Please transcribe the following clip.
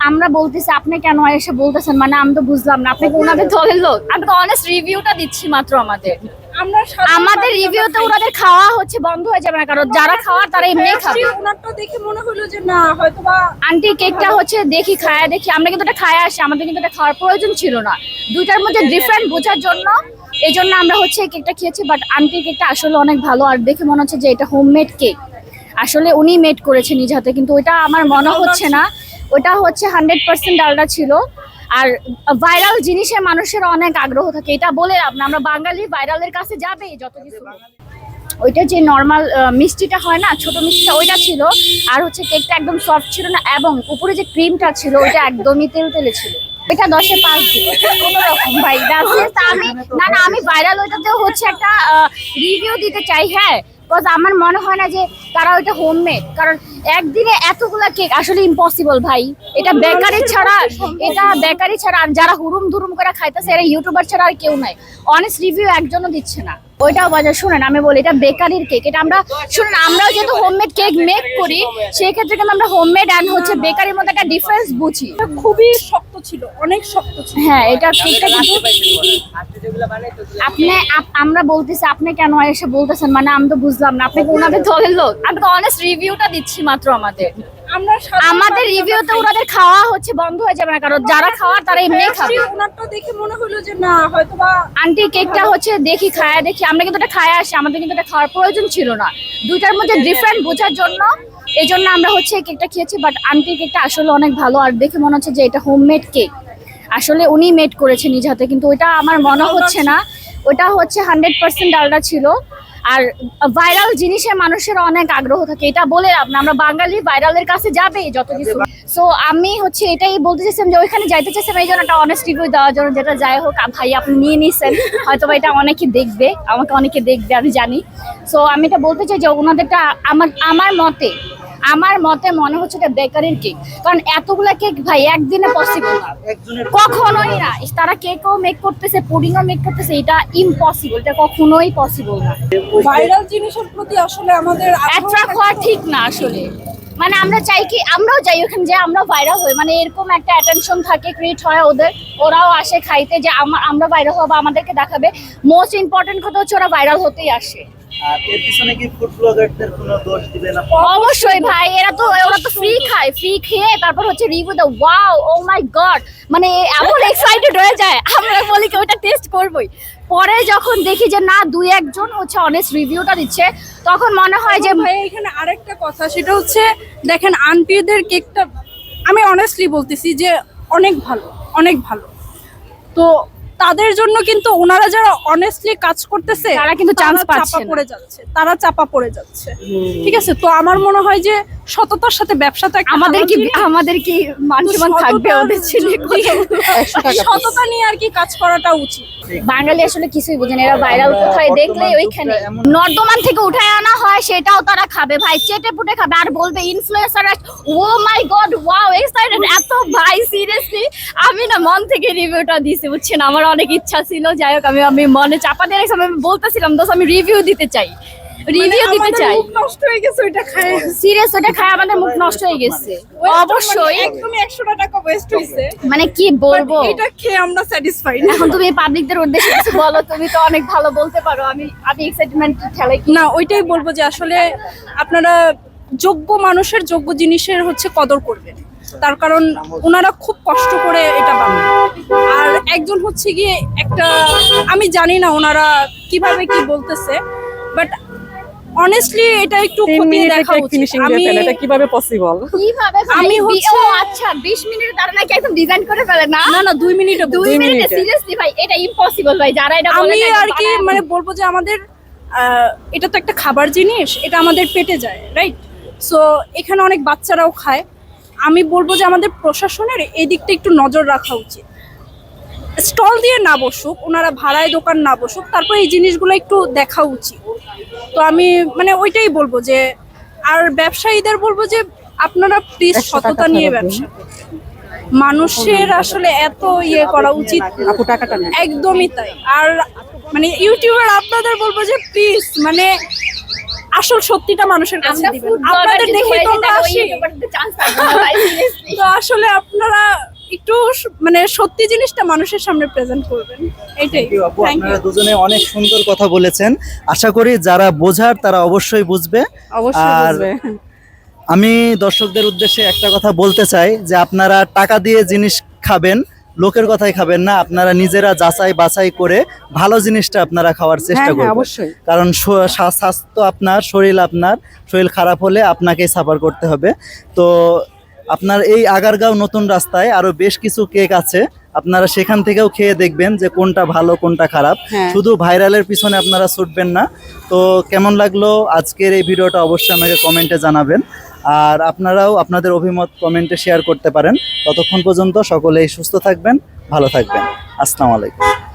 আমরা বলতেছি, আপনি কেন এসে বলতেছেন? মানে আমি তো বুঝলাম না, আপনি কি ওনাদের দলের লোক? আমি তো অনেস্ট রিভিউটা দিচ্ছি মাত্র। আমাদের রিভিউতে ওনাদের খাওয়া হচ্ছে বন্ধ হয়ে যাবে না, কারণ যারা খাওয়ার তারা এমনি খাবে। ওনারটা দেখে মনে হলো যে না হয়তোবা আন্টি কেকটা হচ্ছে দেখি খায়া দেখি, আমরা কিন্তু এটা খায়া আসি, আমাদের কিন্তু এটা খাওয়ার প্রয়োজন ছিল না। দুইটার মধ্যে ডিফারেন্ট বোঝার জন্য এই জন্য আমরা হচ্ছে এই কেকটা খেয়েছি। বাট আন্টির কেকটা আসলে অনেক ভালো, আর দেখে মনে হচ্ছে যে এটা হোমমেড কেক। আসলে উনি মেড করেছে নিজ হাতে, কিন্তু ওইটা আমার মনে হচ্ছে না। ওটা হচ্ছে 100% ডালডা ছিল। আর ভাইরাল জিনিসে মানুষের অনেক আগ্রহ থাকে, এটা বলে লাভ না। আমরা বাঙালি, ভাইরালের কাছে যাবে যত কিছু। ওইটা যে নর্মাল মিষ্টিটা হয় না, ছোট মিষ্টিটা, ওইটা ছিল। আর হচ্ছে কেকটা একদম সফট ছিল না, এবং উপরে যে ক্রিমটা ছিল ওইটা একদমই তেলতেলে ছিল। এটা 10-এ 5 দিব কোনো রকম ভাই। আমি ভাইরাল ওইটাতেও হচ্ছে একটা রিভিউ দিতে চাই। হ্যাঁ, বিকজ আমার মনে হয় না যে তারা ওইটা হোমমেড, কারণ একদিনে এতগুলা কেক আসলে ইম্পসিবল ভাই। এটা বেকারি ছাড়া, আর যারা হুরুম ধুরুম করে খাইতেছে এরা ইউটিউবার ছাড়া আর কেউ নাই। অনেস্ট রিভিউ একজনও দিচ্ছে না। ওইটাও বাজার শুনেন, আমি বলি এটা বেকারির কেক। এটা আমরা শুনেন, আমরাও যেহেতু হোমমেড কেক মেক করি, সেই ক্ষেত্রে কিন্তু আমরা হোমমেড অ্যান্ড হচ্ছে বেকারির মধ্যে একটা ডিফারেন্স বুঝি। খুবই শক্ত ছিল, অনেক শক্ত ছিল। হ্যাঁ, এটা কেকটা কিন্তু আমরা বলতেছি, আপনি কেন এসে বলতেছেন? মানে আমি তো বুঝলাম না, আপনি কি ওনাদের দলের লোক? আমি তো অনেস্ট রিভিউটা দিচ্ছি মাত্র। আমাদের রিভিউতে ওনাদের খাওয়া হচ্ছে বন্ধ হয়ে যাবে না, কারণ যারা খাওয়ার তারা এমনি খাবে। ওনারটা দেখে মনে হলো যে না হয়তোবা আন্টি কেকটা হচ্ছে দেখি খায়া দেখি, আমরা কিন্তু এটা খায়া আসি, আমাদের কিন্তু এটা খাওয়ার প্রয়োজন ছিল না। দুইটার মধ্যে ডিফারেন্ট বোঝার জন্য এই জন্য আমরা হচ্ছে এই কেকটা খেয়েছি। বাট আন্টির কেকটা আসলে অনেক ভালো, আর দেখে মনে হচ্ছে যে এটা হোমমেড কেক। আসলে উনি মেড করেছে নিজ হাতে, কিন্তু ওইটা আমার মনে হচ্ছে না। ওটা হচ্ছে 100% ডালডা ছিল। আর ভাইরাল জিনিসে মানুষের অনেক আগ্রহ থাকে, এটা বলে লাভ না। আমরা বাঙালি, ভাইরালের কাছে যাবে যত কিছু। সো আমি হচ্ছে এটাই বলতে চাইছিলাম যে ওইখানে যাইতে চাইছিলাম এই জন্য একটা অনেস্ট রিভিউ দেওয়ার জন্য। যেটা যাই হোক ভাই, আপনি নিয়ে নিছেন, হয়তো এটা অনেকে দেখবে, আমাকে অনেকে দেখবে আমি জানি। সো আমি এটা বলতে চাই যে ওনাদেরটা আমার মতে মনে হচ্ছে এটা বেকারির কেক, কারণ এতগুলা কেক ভাই একদিনে পসিবল না, কখনোই না। তারা কেকও মেক করতেছে, পুডিংও মেক করতেছে, এটা ইম্পসিবল, এটা কখনোই পসিবল না। ভাইরাল জিনিসের প্রতি আসলে আমাদের অ্যাট্রাক্ট হওয়া ঠিক না আসলে। মানে আমরা চাই কি, আমরাও যাই ওখানে যে আমরা ভাইরাল হই, মানে এরকম একটা অ্যাটেনশন থাকে, ক্রিয়েট হয় ওদের। ওরাও আসে খাইতে যে আমরা ভাইরাল হবো, আমাদেরকে দেখাবে। মোস্ট ইম্পর্টেন্ট কথা হচ্ছে ওরা ভাইরাল হতেই আসে। এর পিছনে কি ফুড ব্লগারদের কোনো দোষ দিবেন আপনি? অবশ্যই ভাই, ওরা তো ফ্রি খায়, ফ্রি খেয়ে তারপর হচ্ছে রিভিউ দাও, ওয়াও ও মাই গড, মানে এমন এক্সাইটেড হয়ে যায়। আমরা বলি কি ওটা টেস্ট করবই। পরে যখন দেখি যে না, 2-1 জন হচ্ছে অনেস্ট রিভিউটা দিচ্ছে, তখন মনে হয় যে ভাই এখানে আরেকটা কথা, সেটা হচ্ছে দেখেন আন্টিদের কেকটা আমি অনেস্টলি বলতেছি যে অনেক ভালো, অনেক ভালো। তো তাদের জন্য কিন্তু ওনারা যারা অনেস্টলি কাজ করতেছে তারা কিন্তু চান্স পাচ্ছে না। তারা চাপা পড়ে যাচ্ছে। ঠিক আছে, তো আমার মনে হয় যে সততার সাথে ব্যবসাটা আমাদের কি মান সম্মান থাকবে ওদের ছেলে? সততা নিয়ে আর কি কাজ করাটা উচিত। বাঙালি আসলে কিছুই বুঝেন, এরা ভাইরাল কোথায় দেখলে ওইখানে নর্দমান থেকে উঠায় আনা হয়, সেটাও তারা খাবে ভাই, চেটে পুটে খাবে। আর বলবে ইনফ্লুয়েন্সাররা ও মাই গড ওয়াও এক্সাইটেড এত। ভাই সিরিয়াসলি আমি না মন থেকে রিভিউটা দিছি, বুঝছেন? আমার অনেক ইচ্ছা ছিল, যাই হোক আমি মনে চাপা দিয়ে রেখেছি। আমি বলতেছিলাম দোস্ত আমি রিভিউ দিতে চাই। নষ্ট হয়ে গেছে ওইটা খায়, সিরিয়াস, ওটা খায় আমাদের মুখ নষ্ট হয়ে গেছে। অবশ্যই একদম 100 টাকা ওয়েস্ট হইছে। মানে কি বলবো, এটা খেয়ে আমরা স্যাটিসফাইড। এখন তুমি পাবলিকদের উদ্দেশ্যে কিছু বলো, তুমি তো অনেক ভালো বলতে পারো। আমি এক্সাইটমেন্ট ঠেলাই না, ওইটাই বলবো যে আসলে আপনারা যোগ্য মানুষের যোগ্য জিনিসের হচ্ছে কদর করবেন, তার কারণ ওনারা খুব কষ্ট করে এটা বানায়। আর একজন হচ্ছে গিয়ে একটা, আমি জানি না ওনারা কিভাবে কি বলতেছে, বাট অনেস্টলি এটা একটু খতিয়ে দেখা উচিত। এটা কিভাবে পসিবল? আমি হচ্ছে আচ্ছা 20 মিনিটে তারা নাকি একদম ডিজাইন করে ফেলে। না না না 2 মিনিটে সিরিয়াসলি ভাই এটা ইম্পসিবল ভাই, যারা এটা বলে। আমি আর কি মানে বলবো যে আমাদের এটা তো একটা খাবার জিনিস, এটা আমাদের পেটে যায়, রাইট? সো এখানে অনেক বাচ্চারাও খায়। আমি বলবো যে আমাদের প্রশাসনের এই দিকটা একটু নজর রাখা উচিত। স্টল দিয়ে না বসুক, ওনারা ভাড়ায় দোকান না বসুক, তারপর এই জিনিসগুলো একটু দেখা উচিত। তো আমি মানে ওইটাই বলবো যে, আর ব্যবসায়ীদের বলবো যে আপনারা প্লিজ সততা নিয়ে ব্যবসা মানুষের আসলে এত ইয়ে করা উচিত টাকাটা। একদমই তাই। আর মানে ইউটিউবার আপনাদের বলবো যে প্লিজ মানে আসল সত্যিটা মানুষের কাছে আমরা দিবেন। ফুড ব্লগার আপনাদের দেখে তো আমরা আসি। চান্স পাবো না ভাই সিরিয়াসলি। তো আসলে আপনারা একটু মানে সত্যি জিনিসটা মানুষের সামনে প্রেজেন্ট করবেন, এটাই। Thank you আপু, Thank you. আপনারা দুজনে অনেক সুন্দর কথা বলেছেন। আশা করি যারা বোঝার তারা অবশ্যই বুঝবে। অবশ্যই আর বুঝবে। আমি দর্শকদের উদ্দেশ্যে একটা কথা বলতে চাই যে আপনারা টাকা দিয়ে জিনিস খাবেন, লোকের কথাই খাবেন না। আপনারা নিজেরা যাচাই বাছাই করে ভালো জিনিসটা আপনারা খাওয়ার চেষ্টা হ্যাঁ, করবেন। অবশ্যই। কারণ স্বাস্থ্য আপনার, শরীর খারাপ হলে আপনাকেই সাফার করতে হবে। তো আপনার এই আগারগাঁও নতুন রাস্তায় আরো বেশ কিছু কেক আছে, আপনারা সেখান থেকেও খেয়ে দেখবেন যে কোনটা ভালো কোনটা খারাপ। হ্যাঁ। শুধু ভাইরালের পিছনে আপনারা ছুটবেন না। তো কেমন লাগলো আজকের এই ভিডিওটা অবশ্যই আমাকে কমেন্টে জানাবেন। আর আপনারাও আপনাদের অভিমত কমেন্টে শেয়ার করতে পারেন। ততক্ষণ পর্যন্ত সকলেই সুস্থ থাকবেন, ভালো থাকবেন। আসসালামু আলাইকুম।